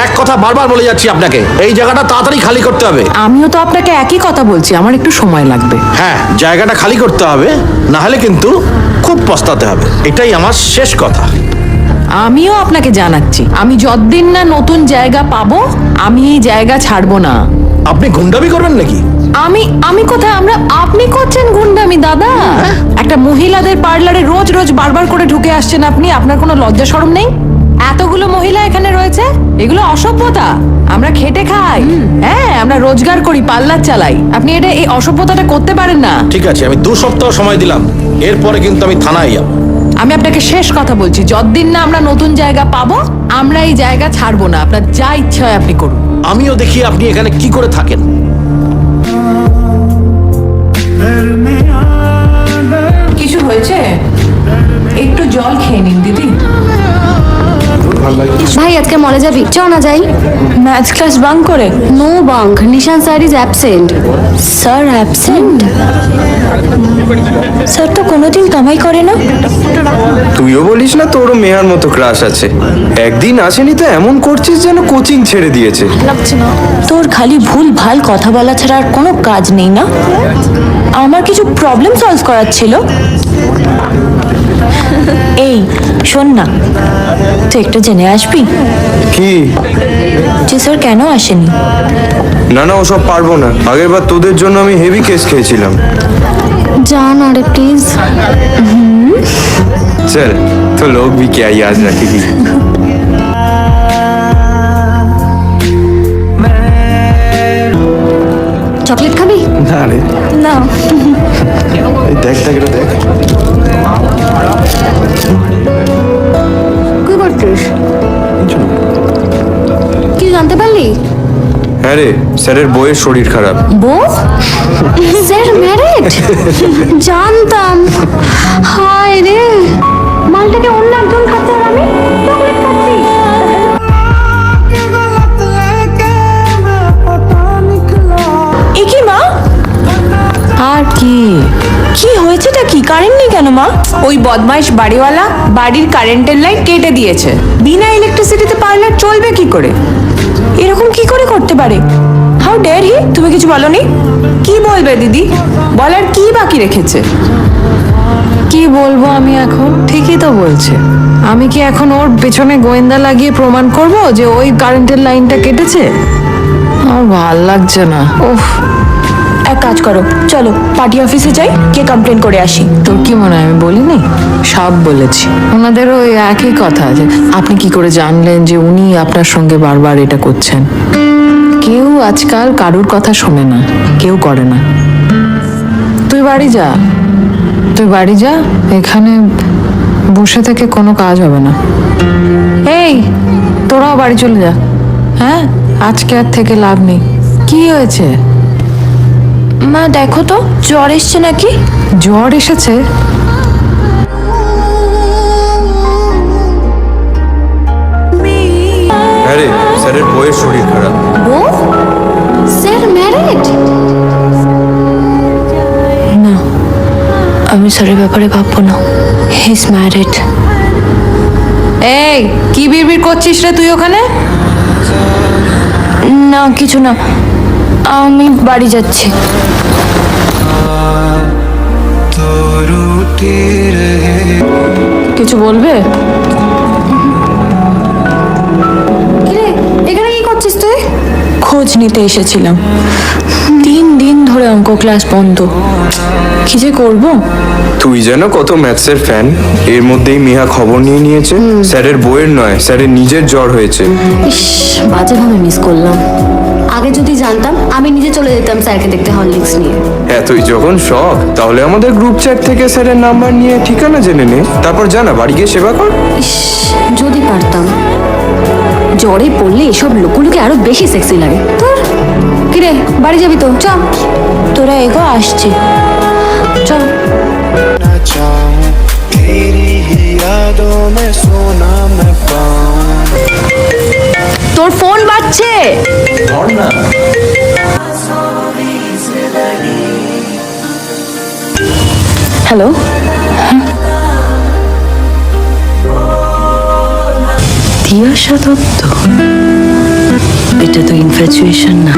এক কথা বারবার বলে যাচ্ছি আপনাকে, এই জায়গাটা তাড়াতাড়ি খালি করতে হবে। আমিও তো আপনাকে একই কথা বলছি, আমার একটু সময় লাগবে। হ্যাঁ, জায়গাটা খালি করতে হবে, না হলে কিন্তু খুব পস্তাতে হবে। এটাই আমার শেষ কথা। আমিও আপনাকে জানাচ্ছি, আমি যতদিন না নতুন জায়গা পাবো আমি এই জায়গা ছাড়বো না। আপনি গুন্ডামি করবেন নাকি? আমি কোথায়? আপনি করছেন গুন্ডামি দাদা? একটা মহিলাদের পার্লারে রোজ রোজ বারবার করে ঢুকে আসছেন আপনি, আপনার কোনো লজ্জা শরম নেই? এতগুলো মহিলা এখানে রয়েছে, এগুলো অসভ্যতা। আমরা খেটে খাই, হ্যাঁ আমরা রোজগার করি, পার্লার চালাই, আপনি এই অসভ্যতাটা করতে পারেন না। ঠিক আছে, আমি 2 সপ্তাহ সময় দিলাম, এরপরে কিন্তু আমি থানায় যাব। আমি আপনাকে শেষ কথা বলছি, যতদিন না আমরা নতুন জায়গা পাবো আমরা এই জায়গা ছাড়বো না। আপনার যা ইচ্ছা হয় আপনি করুন। আমিও দেখি আপনি এখানে কি করে থাকেন। কিছু হয়েছে? একটু জল খেয়ে নিন দিদি। ভাই আজকে মলে যাবি? চ না যাই। ম্যাথ ক্লাস বাঙ্ক করে? No bunk, Nishan sir is absent. Sir absent? Sir তো কোনোদিন কামাই করে না। তুইও বলিস না তোরও মেহার মতো ক্রাশ আছে, একদিন আসেনি তো এমন করছিস যেন কোচিং ছেড়ে দিয়েছে। লাগছে না তোর? খালি ভুল ভাল কথা বলা ছাড়া আর কোনো কাজ নেই না? আমার কিছু প্রবলেম সলভ করার ছিল। এই শোন না, তুই একটু জেনে আসবি কি? যে স্যার কেন আসেনি? না না, ওসব পারবো না, আগের বার তোদের জন্য আমি হেভি কেস খেয়েছিলাম। যা না রে প্লিজ। চল তো লোক ভি क्या याद रखेगी। চকলেট খাবি? না রে না। দেখ দেখ এটা দেখ। কি করছিস? কি জানতে পারলি? হ্যাঁ রে, স্যারের বউয়ের শরীর খারাপ। বউ? Sir married? জানতাম। হায় রে, মালটাকে অন্য একজন খাচ্ছে আর আমি চকলেট খাচ্ছি। কি মা? আর কি কি হয়েছেটা কি? কারেন্ট নেই কেন মা? ওই বদমাইশ বাড়িওয়ালা বাড়ির কারেন্টের লাইন কেটে দিয়েছে। বিনা ইলেকট্রিসিটিতে পার্লার চলবে কি করে? এরকম কি করে করতে পারে? How dare he! তুমি কিছু বলনি? কি বলবে দিদি? বলার কি বাকি রেখেছে? কি বলবো আমি এখন? ঠিকই তো বলছে। আমি কি এখন ওর পেছনে গোয়েন্দা লাগিয়ে প্রমাণ করব যে ওই কারেন্টের লাইনটা কেটেছে? আমার ভাল লাগছে না। ওহ, এক কাজ করো, চলো পার্টি অফিসে যাই, কে কমপ্লেন করে আসি। তোর কি মনে হয় আমি বলিনি? সব বলেছি। ওনাদেরও ওই একই কথা, যে আপনি কি করে জানলেন যে উনি আপনার সঙ্গে বারবার এটা করছেন? কেউ আজকাল কারুর কথা শোনে না, কেউ করে না। তুই বাড়ি যা, তুই বাড়ি যা, এখানে বসে থেকে কোনো কাজ হবে না। এই তোরাও বাড়ি চলে যা। হ্যাঁ, আজকে আর থেকে লাভ নেই। কি হয়েছে মা? দেখো তো জ্বর এসছে নাকি? জ্বর এসেছে? হ্যাঁ রে, স্যারের বউয়ের শরীর খারাপ। বউ? Sir married? না, আমি স্যারের ব্যাপারে ভাববো না। He is married. এই কি বিড়বিড় করছিস রে তুই ওখানে? না কিছু না, আমি বাড়ি যাচ্ছি। কিছু বলবে? কিরে, এখানে কি করছিস তুই? খোঁজ নিতে এসেছিলাম। 3 দিন ধরে অঙ্ক ক্লাস বন্ধ, কি যে করবো। তুই যেন কত ম্যাথসের ফ্যান, এর মধ্যেই মিহা খবর নিয়ে নিয়েছে স্যারের বউয়ের নয়, স্যারের নিজের জ্বর হয়েছে। ইস, বাজেভাবে মিস করলাম। আগে যদি জানতাম আমি নিজে চলে যেতাম স্যারকে দেখতে হরলিক্স নিয়ে। এতই যখন শখ, তাহলে আমাদের গ্রুপ চ্যাট থেকে স্যারের নাম্বার নিয়ে ঠিকানা জেনে নে, তারপর জানা বাড়ি গিয়ে সেবা কর। ইস, যদি পারতাম। জ্বরে পড়লে এসব লোকগুলোকে আরো বেশি সেক্সি লাগে। তোর কিরে, বাড়ি যাবি তো? চ। তোরা এগো, আসছি। চল। তোর ফোন বাজছে। হ্যালো, তিয়াশা দত্ত, এটা তো ইনফ্যাচুয়েশন না,